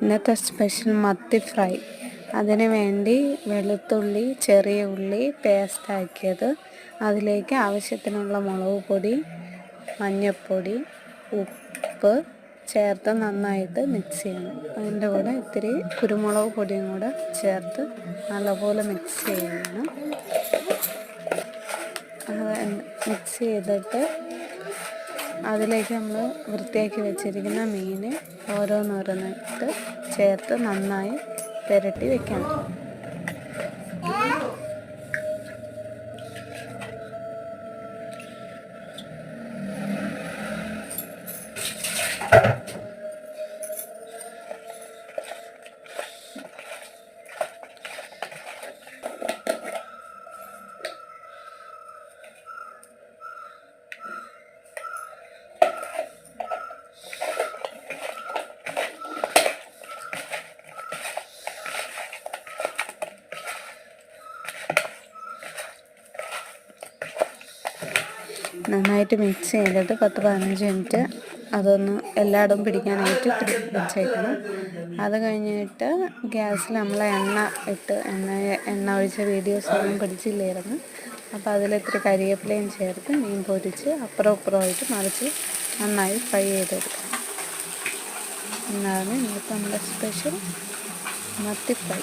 ഇന്നത്തെ സ്പെഷ്യൽ മത്തി ഫ്രൈ. അതിന് വേണ്ടി വെളുത്തുള്ളി, ചെറിയ ഉള്ളി പേസ്റ്റാക്കിയത്, അതിലേക്ക് ആവശ്യത്തിനുള്ള മുളക് പൊടി, മഞ്ഞൾപ്പൊടി, ഉപ്പ് ചേർത്ത് നന്നായിട്ട് മിക്സ് ചെയ്യണം. അതിൻ്റെ കൂടെ ഇത്തിരി കുരുമുളക് പൊടിയും കൂടെ ചേർത്ത് നല്ലപോലെ മിക്സ് ചെയ്യണം. മിക്സ് ചെയ്തിട്ട് അതിലേക്ക് നമ്മൾ വൃത്തിയാക്കി വെച്ചിരിക്കുന്ന മീൻ ഓരോന്നോരോന്നായിട്ട് ചേർത്ത് നന്നായി പുരട്ടി വെക്കണം. നന്നായിട്ട് മിക്സ് ചെയ്തിട്ട് 10-15 മിനിറ്റ് അതൊന്ന് എല്ലായിടവും പിടിക്കാനായിട്ട് വെച്ചേക്കണം. അത് കഴിഞ്ഞിട്ട് ഗ്യാസിൽ നമ്മൾ എണ്ണ ഒഴിച്ച വീഡിയോസ് ഒന്നും പിടിച്ചില്ലായിരുന്നു. അപ്പോൾ അതിലിത്തിരി കരിവേപ്പിലയും ചേർത്ത് മീൻ പൊരിച്ച് അപ്പുറം ഇപ്പുറമായിട്ട് മറിച്ച് നന്നായി ഫ്രൈ ചെയ്തെടുക്കണം. എന്നാണ് ഇന്നത്തെ നമ്മുടെ സ്പെഷ്യൽ മത്തി ഫ്രൈ.